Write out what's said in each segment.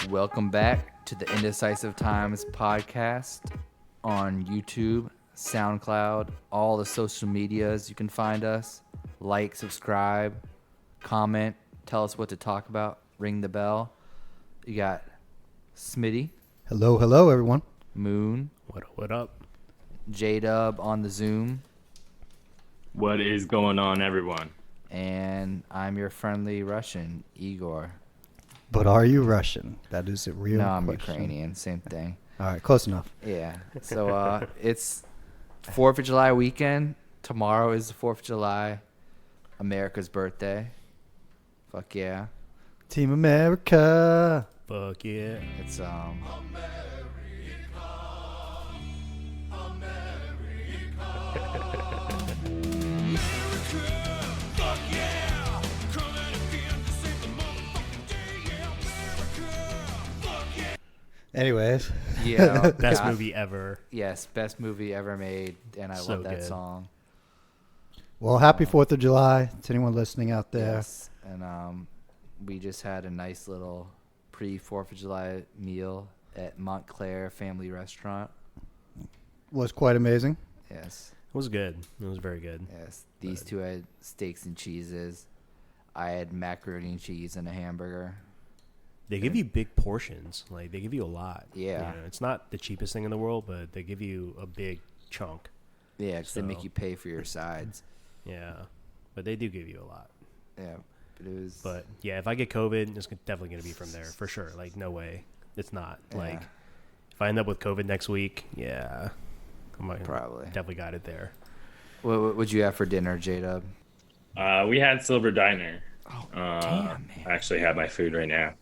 Welcome back to the Indecisive Times podcast on YouTube, SoundCloud, all the social medias. You can find us. Like, subscribe, comment, tell us what to talk about, ring the bell. You got Smitty. Hello, everyone. Moon. What up? J-Dub on the Zoom. What is going on, everyone? And I'm your friendly Russian, Igor. But are you Russian? That is a real No, I'm question. Ukrainian. Same thing. All right, close enough. Yeah. So it's 4th of July weekend. Tomorrow is the 4th of July. America's birthday. Fuck yeah. Team America. Fuck yeah. It's Anyways. yeah. Best God. movie ever. Yes, best movie ever made, and I So love that good. song. Well, happy 4th of July to anyone listening out there. Yes, and we just had a nice little pre-4th of July meal at Montclair Family Restaurant. Was quite amazing. Yes, It was good. It was very good. yes. These two had steaks and cheeses. I had macaroni and cheese and a hamburger. They give you big portions. Like, they give you a lot. Yeah. You know, it's not the cheapest thing in the world, but they give you a big chunk. Yeah, because they make So- you pay for your sides. Yeah. But they do give you a lot. Yeah, but it was. But, yeah, if I get COVID, it's definitely going to be from there, for sure. Like, no way. It's not. Yeah. Like, if I end up with COVID next week, yeah. Probably. Definitely got it there. What would you have for dinner, J-Dub? We had Silver Diner. Oh, damn, man. I actually have my food right now.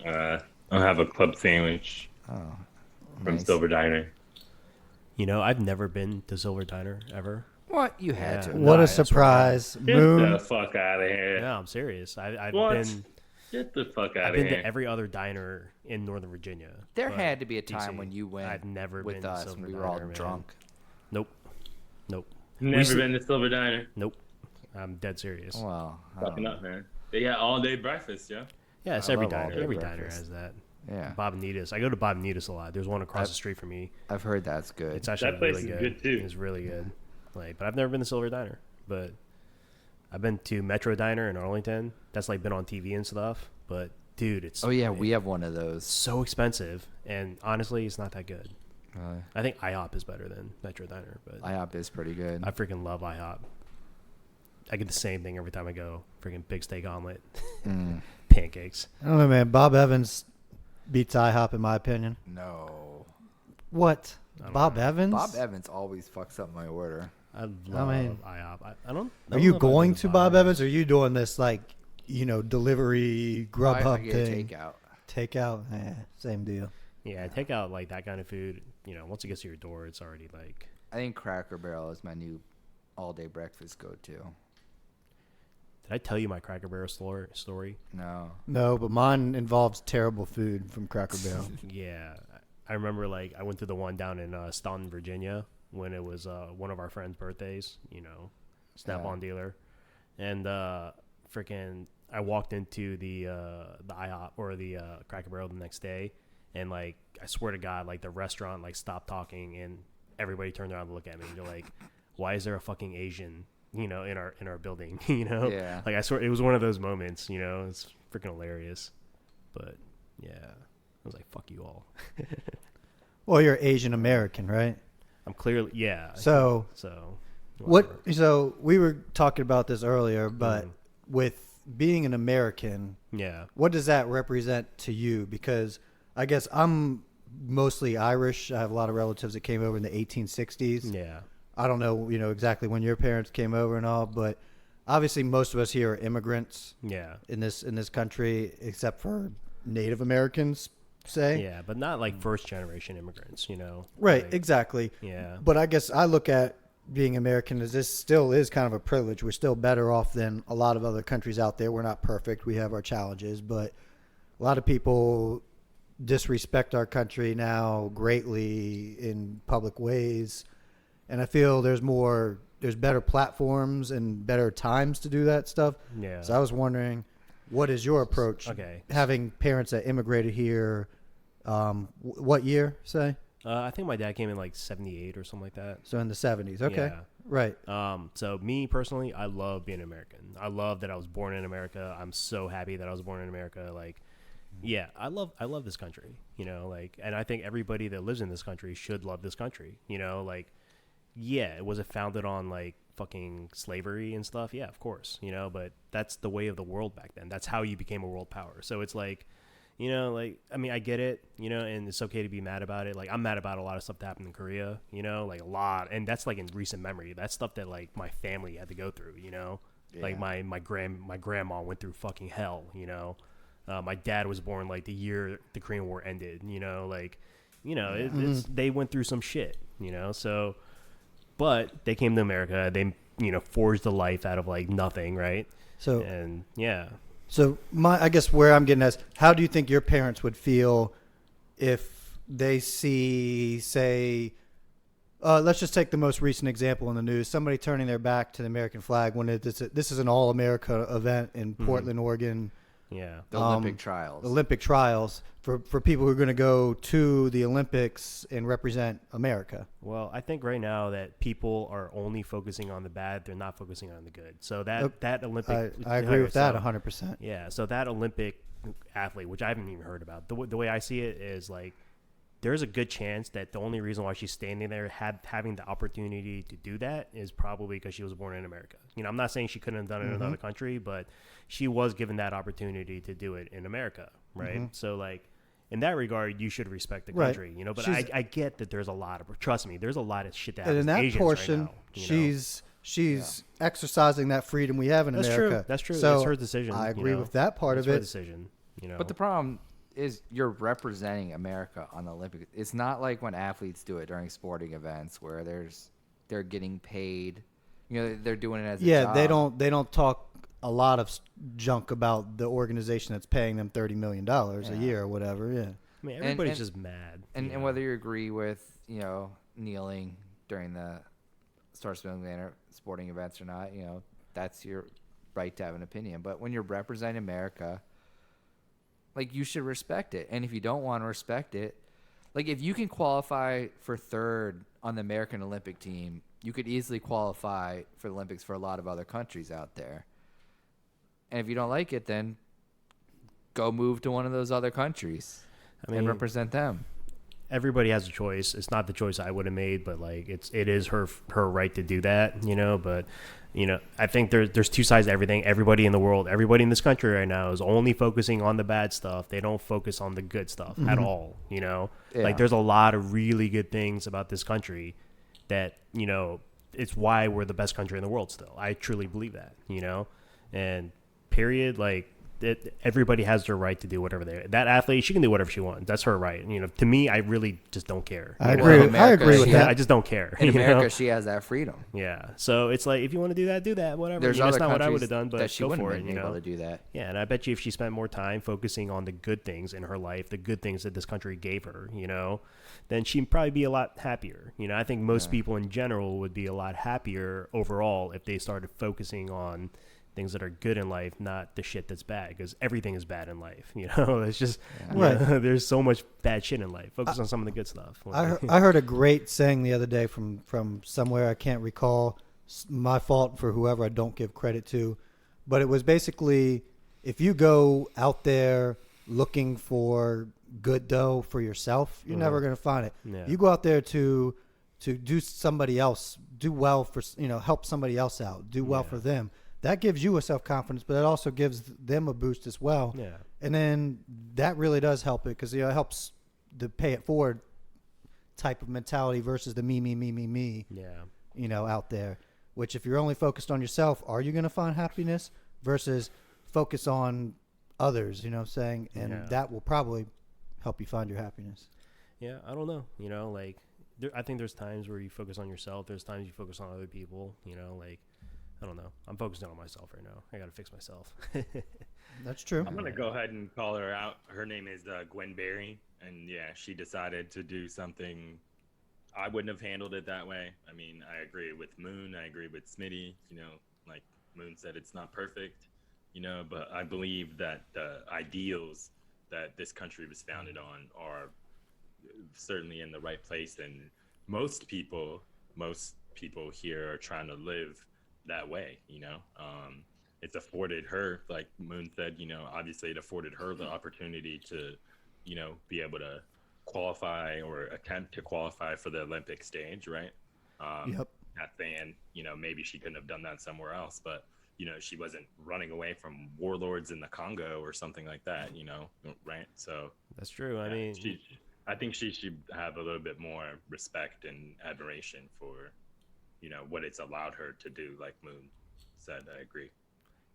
I'll have a club sandwich Oh, from nice. Silver Diner. You know, I've never been to Silver Diner ever. What? You had Yeah. to. What a that's right. surprise. Get Moon. the fuck out of here. No, I'm serious. I've What? been... Get the fuck out I've of been here. to every other diner in Northern Virginia. There but had to be a time DC, when you went I've never with been to us Silver when we were all Diner, man. drunk. Nope. Never used to- been to Silver Diner. Nope. I'm dead serious. Well, I Fucking don't up, man. They got all day breakfast, yo. Yeah, it's I every love all diner. day Every diner breakfast. has that. Yeah, Bob and Nita's. I go to Bob and Nita's a lot. There's one across the street from me. I've heard that's good. It's actually That place really is good. good, too. It's really good. Like, but I've never been to Silver Diner. But I've been to Metro Diner in Arlington. That's like been on TV and stuff. But dude, it's Oh yeah, we have one of those. so expensive, and honestly, it's not that good. Really? I think IHOP is better than Metro Diner, but IHOP is pretty good. I freaking love IHOP. I get the same thing every time I go. Freaking big steak omelet, Mm, pancakes. I don't know, man. Bob Evans beats IHOP in my opinion. no, What? I don't Bob know. Evans? Bob Evans always fucks up my order. I love mean, IHOP. I don't. Are you going to Bob Evans or are you doing this like, delivery I Grubhub get a thing? takeout. Takeout? Same deal. Yeah, take out like that kind of food. Once it gets to your door, it's already like. I think Cracker Barrel is my new all-day breakfast go-to. Did I tell you my Cracker Barrel story? No. No, but mine involves terrible food from Cracker Barrel. Yeah, I remember like I went to the one down in Staunton, Virginia, when it was one of our friends' birthdays. Snap-on dealer, and freaking I walked into the IHOP or the Cracker Barrel the next day, and like I swear to God, like the restaurant like stopped talking and everybody turned around to look at me. And they're like, "Why is there a fucking Asian?" in our building, Yeah. Like I swear it was one of those moments, it's freaking hilarious. But yeah, I was like, fuck you all. Well, you're Asian American, right? I'm clearly, yeah. So whatever. So we were talking about this earlier, but Mhm. with being an American, Yeah. what does that represent to you? Because I guess I'm mostly Irish. I have a lot of relatives that came over in the 1860s. Yeah. I don't know, exactly when your parents came over and all, but obviously most of us here are immigrants Yeah. in this country, except for Native Americans, say. Yeah. But not like first generation immigrants, Right, Like, exactly. Yeah. But I guess I look at being American as this still is kind of a privilege. We're still better off than a lot of other countries out there. We're not perfect. We have our challenges, but a lot of people disrespect our country now greatly in public ways. And I feel there's better platforms and better times to do that stuff. Yeah. So I was wondering, what is your approach? Okay. Having parents that immigrated here What year, say? I think my dad came in like 78 or something like that. So in the 70s. Okay. Yeah. Right. So me personally, I love being American. I love that I was born in America. I'm so happy that I was born in America. Like, yeah, I love this country, you know, like, and I think everybody that lives in this country should love this country, you know, like, yeah, was it founded on like fucking slavery and stuff? Yeah, of course, you know, but that's the way of the world back then. That's how you became a world power. So it's like, you know, like, I mean, I get it, you know, and it's okay to be mad about it. Like, I'm mad about a lot of stuff that happened in Korea, you know, like a lot. And that's like in recent memory. That's stuff that like my family had to go through, you know, like my grandma went through fucking hell, you know. My dad was born like the year the Korean War ended, you know, like, you know, they went through some shit, you know, so, but they came to America, they, you know, forged a life out of like nothing, right? So, and yeah. So I guess where I'm getting at is, how do you think your parents would feel if they see, say, let's just take the most recent example in the news, somebody turning their back to the American flag when this is an all-America event in Portland, Oregon. Yeah. The Olympic trials. Olympic trials for people who are going to go to the Olympics and represent America. Well, I think right now that people are only focusing on the bad; they're not focusing on the good. So that Olympic, I agree with that 100%. Yeah. So that Olympic athlete, which I haven't even heard about, the way I see it is like, there's a good chance that the only reason why she's standing there having the opportunity to do that is probably because she was born in America. You know, I'm not saying she couldn't have done it in another country, but she was given that opportunity to do it in America, right? So, like, in that regard, you should respect the country, you know. But I get that there's a lot of, trust me, there's a lot of shit that happens and in that Asians portion, right now, she's exercising that freedom we have in America. That's true. So it's her decision. I agree with that part of it. Her decision, you know. But the problem is you're representing America on the Olympic. It's not like when athletes do it during sporting events where they're getting paid. You know, they're doing it as a job. They don't talk a lot of junk about the organization that's paying them $30 million a year or whatever. Yeah. I mean, everybody's just mad. And whether you agree with, you know, kneeling during the sporting events or not, you know, that's your right to have an opinion. But when you're representing America, like, you should respect it. And if you don't want to respect it, like, if you can qualify for third on the American Olympic team, you could easily qualify for the Olympics for a lot of other countries out there. And if you don't like it, then go move to one of those other countries and represent them. Everybody has a choice. It's not the choice I would have made, but like it is her right to do that, you know. But you know, I think there's two sides to everything. Everybody in the world, everybody in this country right now is only focusing on the bad stuff. They don't focus on the good stuff at all, you know. Yeah. Like, there's a lot of really good things about this country that, you know, it's why we're the best country in the world still. I truly believe that, you know. And period, like, everybody has their right to do whatever that athlete, she can do whatever she wants. That's her right. You know, to me, I really just don't care. I agree with that. I just don't care. In America, know? she has that freedom. Yeah. So it's like, if you want to do that, do that. Whatever. There's you know, other it's not what I countries would have done, but that she go wouldn't for have it. been You able know. to do that. Yeah, and I bet you if she spent more time focusing on the good things in her life, the good things that this country gave her, you know, then she'd probably be a lot happier. You know, I think most people in general would be a lot happier overall if they started focusing on things that are good in life, not the shit that's bad, because everything is bad in life. You know, it's just there's so much bad shit in life. Focus on some of the good stuff. I heard a great saying the other day from somewhere I can't recall. My fault for whoever I don't give credit to, but it was basically, if you go out there looking for good dough for yourself, you're never going to find it. Yeah. You go out there to do somebody else, do well for, you know, help somebody else out, do well for them. That gives you a self-confidence, but it also gives them a boost as well. Yeah. And then that really does help it, because, you know, it helps the pay it forward type of mentality versus the me, Yeah. you know, out there. Which, if you're only focused on yourself, are you going to find happiness? Versus focus on others, you know what I'm saying? And that will probably help you find your happiness. Yeah, I don't know. You know, like, I think there's times where you focus on yourself. There's times you focus on other people, you know, like, I don't know. I'm focusing on myself right now. I got to fix myself. That's true. I'm going to go ahead and call her out. Her name is Gwen Berry. And yeah, she decided to do something. I wouldn't have handled it that way. I mean, I agree with Moon. I agree with Smitty. You know, like Moon said, it's not perfect, you know, but I believe that the ideals that this country was founded on are certainly in the right place, and most people here are trying to live that way. It's afforded her, like Moon said, obviously it afforded her the opportunity to, be able to qualify or attempt to qualify for the Olympic stage, right? Yep. Not saying, maybe she couldn't have done that somewhere else, but she wasn't running away from warlords in the Congo or something like that, right? So That's true. yeah, I mean, I think she should have a little bit more respect and admiration for, what it's allowed her to do. Like Moon said, I agree.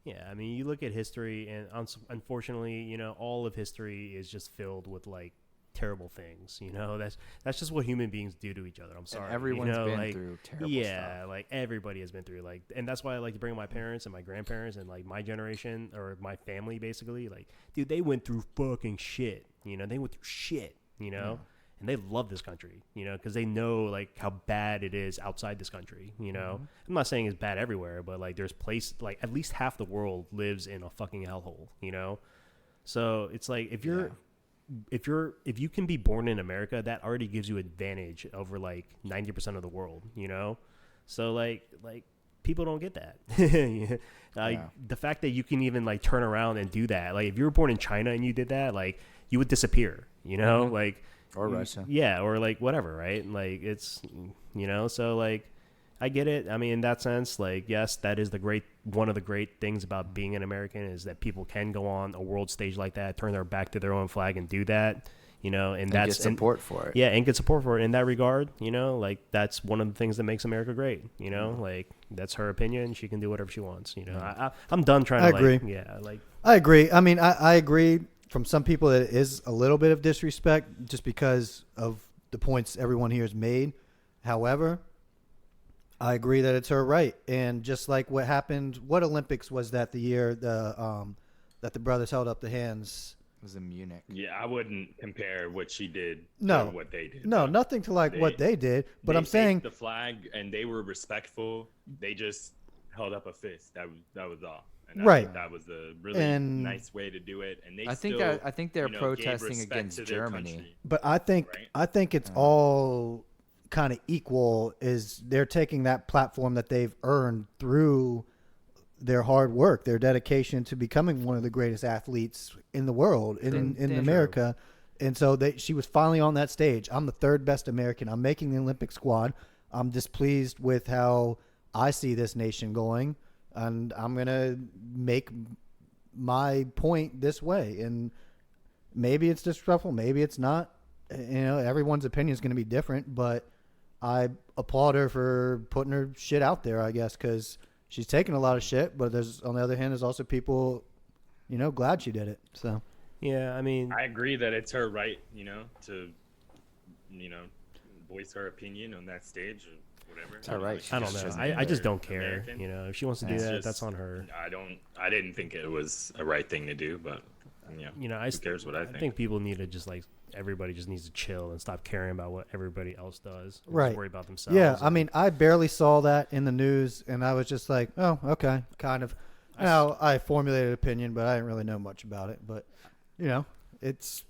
yeah, I mean, you look at history, and unfortunately, all of history is just filled with like terrible things. That's just what human beings do to each other. I'm sorry. And everyone's been like, through terrible yeah, stuff. like everybody has been through and that's why I like to bring up my parents and my grandparents and like my generation or my family basically. Like, dude, they went through fucking shit. They went through shit. Yeah. And they love this country, because they know like how bad it is outside this country. I'm not saying it's bad everywhere, but like there's like at least half the world lives in a fucking hellhole. So it's like if you can be born in America, that already gives you advantage over like 90% of the world. So like people don't get that. The fact that you can even like turn around and do that, like if you were born in China and you did that, like you would disappear. Like. Or Russia. Yeah, or like whatever, right? Like it's, so like I get it. I mean, in that sense, like, yes, that is one of the great things about being an American is that people can go on a world stage like that, turn their back to their own flag and do that, and that's get support for it. Yeah, and get support for it in that regard, like that's one of the things that makes America great, like that's her opinion. She can do whatever she wants, I'm done trying to agree. like, yeah, like. I agree. I mean, I agree. From some people, it is a little bit of disrespect just because of the points everyone here has made. However, I agree that it's her right. And just like what happened, what Olympics was that the year that the brothers held up the hands? It was in Munich. Yeah, I wouldn't compare what she did No. to what they did. No, nothing to like what they did. But I'm saying the flag and they were respectful. They just held up a fist. That was all. And I Right. think that was a really nice way to do it. And they I think they're gave protesting respect against to their Germany. country. But I think it's all kind of equal. Is they're taking that platform that they've earned through their hard work, their dedication to becoming one of the greatest athletes in the world, in America. And so she was finally on that stage. I'm the third best American. I'm making the Olympic squad. I'm displeased with how I see this nation going, and I'm going to make my point this way. And maybe it's disrespectful, maybe it's not. Everyone's opinion is going to be different, but I applaud her for putting her shit out there, I guess, because she's taking a lot of shit, but on the other hand, there's also people, glad she did it. So, yeah, I mean, I agree that it's her right, to, voice her opinion on that stage or whatever. It's all right. I don't know. I just don't care. American. If she wants to do that, that's on her. I didn't think it was a right thing to do, but who cares what I think? I think people need to just like everybody just needs to chill and stop caring about what everybody else does. And Right. Just worry about themselves. yeah, I mean, I barely saw that in the news, and I was just like, oh, okay, kind of. I formulated an opinion, but I didn't really know much about it. But, it's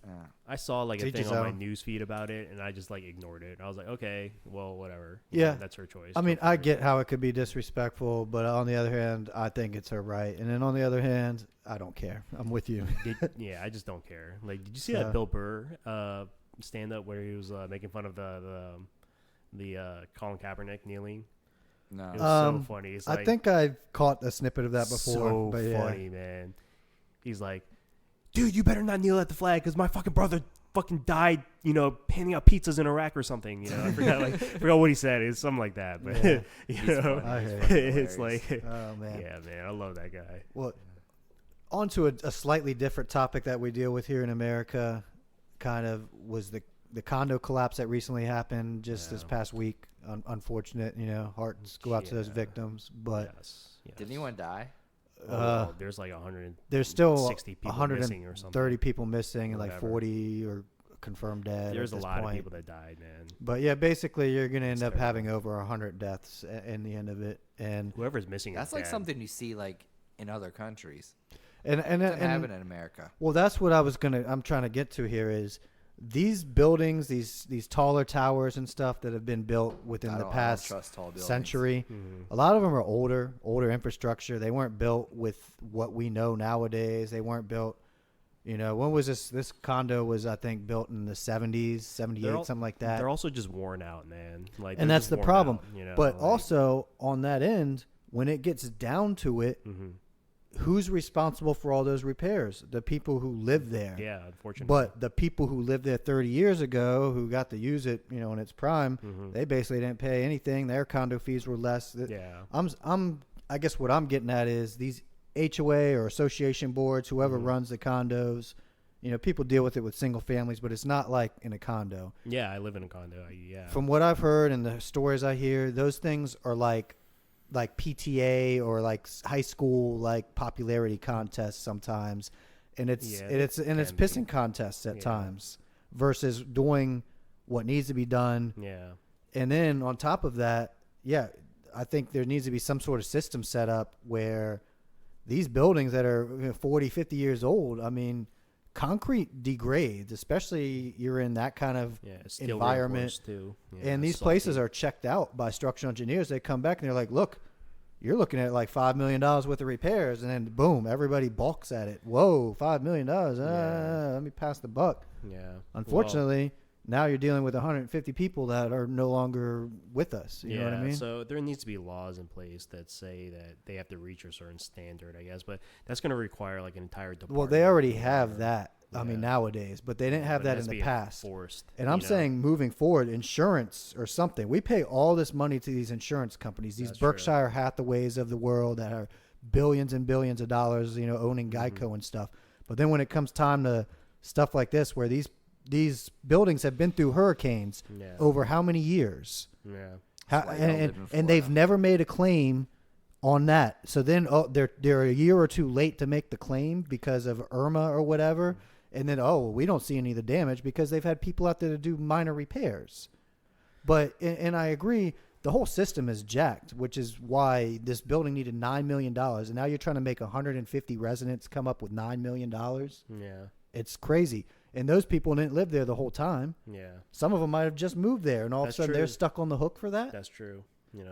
I saw like a Teach thing his on my own. news feed about it, and I just like ignored it. I was like, okay, well, whatever. Yeah. That's her choice. I mean, Go for I it. get how it could be disrespectful, but on the other hand, I think it's her right. And then on the other hand, I don't care. I'm with you. Yeah, I just don't care. Like, did you see that Bill Burr stand up where he was making fun of the Colin Kaepernick kneeling? No. It was so funny. It's like, I think I've caught a snippet of that before. So but yeah. funny, man. He's like, dude, you better not kneel at the flag because my fucking brother fucking died, handing out pizzas in Iraq or something. I forgot what he said. It's something like that. But Yeah. I hear you. it's like, Oh man. yeah, man, I love that guy. Well, on to a slightly different topic that we deal with here in America, kind of was the condo collapse that recently happened just this past week. Unfortunate, hearts go out to those victims. But Yes. Did anyone die? There's like 160 there's still people missing or something. 130 people missing and like Whatever. 40 or confirmed dead. There's at a this lot point. of people that died, man. But yeah, basically you're going to end It's up terrible. having over 100 deaths in the end of it. And Whoever's missing That's is like dead. something you see like in other countries. and It doesn't happen in America. well, that's what I'm trying to get to here is these buildings, these taller towers and stuff that have been built within the I don't past trust tall buildings. century, a lot of them are older infrastructure. They weren't built with what we know nowadays. They weren't built, when was this condo was, I think, built in the 70s, 78, something like that. They're also just worn out, man. Like, and that's the problem. Out, but also on that end, when it gets down to it, who's responsible for all those repairs? The people who live there. Yeah, unfortunately. But the people who lived there 30 years ago, who got to use it, in its prime, they basically didn't pay anything. Their condo fees were less. Yeah. I guess what I'm getting at is these HOA or association boards, whoever runs the condos, people deal with it with single families, but it's not like in a condo. Yeah, I live in a condo. Yeah. From what I've heard and the stories I hear, those things are like PTA or like high school like popularity contests sometimes, and it's pissing contests at times versus doing what needs to be done. Yeah. And then on top of that, I think there needs to be some sort of system set up where these buildings that are 40, 50 years old, I mean, concrete degrades, especially you're in that kind of environment. Too. Yeah, and these places are checked out by structural engineers. They come back and they're like, look, you're looking at like $5 million worth of repairs. And then boom, everybody balks at it. Whoa, $5 million. Let me pass the buck. Yeah. Unfortunately, now you're dealing with 150 people that are no longer with us. You know what I mean? So there needs to be laws in place that say that they have to reach a certain standard, I guess. But that's going to require like an entire department. Well, they already have that. I mean, nowadays, but they didn't have that in the past. And I'm saying moving forward, insurance or something. We pay all this money to these insurance companies, these Berkshire Hathaways of the world that are billions and billions of dollars, owning Geico and stuff. But then when it comes time to stuff like this, where these buildings have been through hurricanes over how many years? Yeah. And they've never made a claim on that. So then they're a year or two late to make the claim because of Irma or whatever. And then, we don't see any of the damage because they've had people out there to do minor repairs. But, and I agree, the whole system is jacked, which is why this building needed $9 million. And now you're trying to make 150 residents come up with $9 million. Yeah. It's crazy. And those people didn't live there the whole time. Yeah. Some of them might have just moved there, and all of a sudden they're stuck on the hook for that. That's true.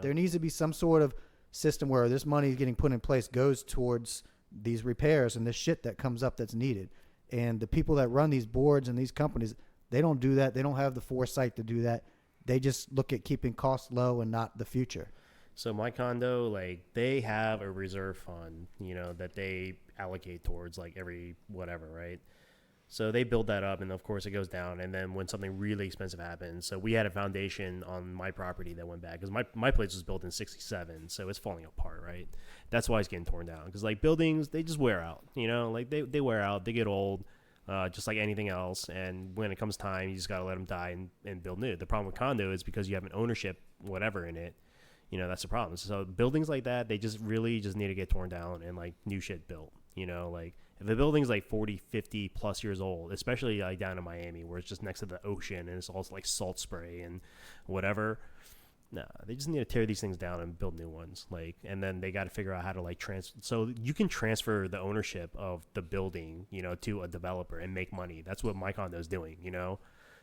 There needs to be some sort of system where this money getting put in place goes towards these repairs and this shit that comes up that's needed. And the people that run these boards and these companies, they don't do that. They don't have the foresight to do that. They just look at keeping costs low and not the future. So my condo, like, they have a reserve fund, that they allocate towards like every whatever, right? So they build that up, and of course it goes down. And then when something really expensive happens, so we had a foundation on my property that went bad because my place was built in '67, so it's falling apart, right? That's why it's getting torn down because like buildings, they just wear out, like they wear out, they get old, just like anything else. And when it comes time, you just gotta let them die and build new. The problem with condo is because you have an ownership whatever in it, that's the problem. So buildings like that, they just really just need to get torn down and like new shit built, like. If the building's like 40, 50 plus years old, especially like down in Miami where it's just next to the ocean and it's all like salt spray and whatever, they just need to tear these things down and build new ones. Like, and then they got to figure out how to like so you can transfer the ownership of the building, to a developer and make money. That's what my condo is doing,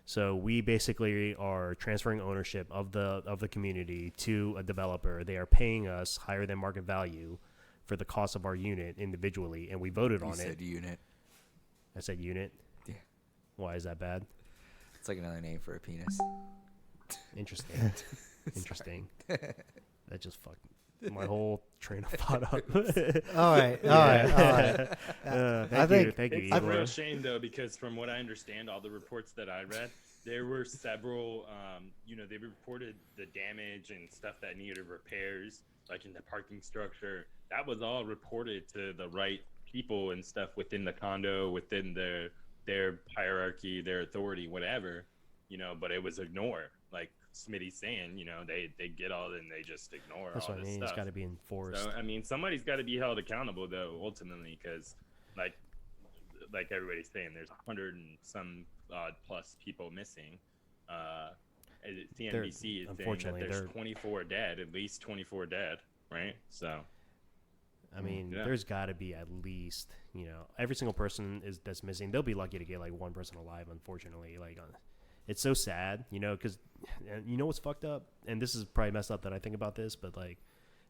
So we basically are transferring ownership of the community to a developer. They are paying us higher than market value for the cost of our unit individually, and we voted on it. You said unit. I said unit? Yeah. Why is that bad? It's like another name for a penis. Interesting. Interesting. That just fucked my whole train of thought up. All right. Thank you, it's a Igor. real shame though, because from what I understand, all the reports that I read, there were several, they reported the damage and stuff that needed repairs, like in the parking structure. That was all reported to the right people and stuff within the condo, within their hierarchy, their authority, whatever, but it was ignored. Like Smitty's saying, they get all and they just ignore That's all what I this mean. stuff. It's got to be enforced. So, somebody's got to be held accountable though, ultimately, because like everybody's saying, there's 100 and some odd plus people missing. CNBC is saying that there's 24 dead, at least 24 dead, right? So I mean, Yeah. there's got to be at least, every single person that's missing. They'll be lucky to get like one person alive. Unfortunately, it's so sad, because you know what's fucked up, and this is probably messed up that I think about this, but like,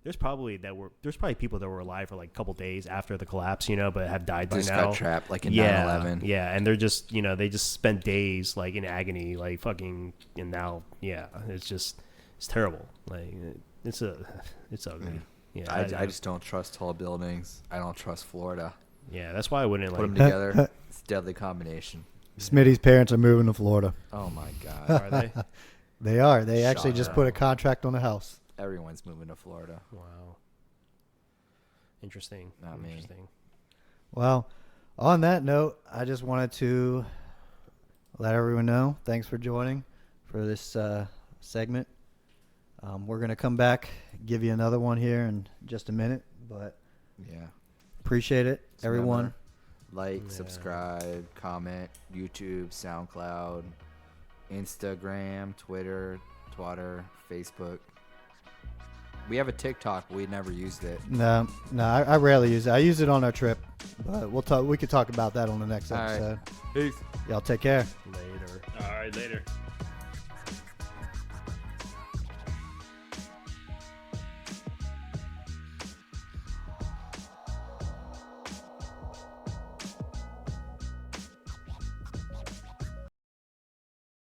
there's probably people that were alive for like a couple days after the collapse, but have died by Just now. got trapped like in Yeah, 9/11. yeah, and they're just, they just spent days like in agony, like fucking, and now, it's terrible. Like it's ugly. Yeah, I just don't trust tall buildings. I don't trust Florida. yeah, that's why I wouldn't Put them like. together. It's a deadly combination. Smitty's parents are moving to Florida. Oh my God. Are they? They are. They actually Shut just up. put a contract on a house. Everyone's moving to Florida. Wow. Interesting. Not me. Interesting. Well, on that note, I just wanted to let everyone know. Thanks for joining for this segment. We're going to come back, give you another one here in just a minute, but Yeah. appreciate it, Just everyone. remember, like, Yeah. subscribe, comment, YouTube, SoundCloud, Instagram, Twitter, Facebook. We have a TikTok. We never used it. No, I rarely use it. I use it on our trip, but we'll talk. We could talk about that on the next All right. episode. Peace. Y'all take care. Later. All right, later.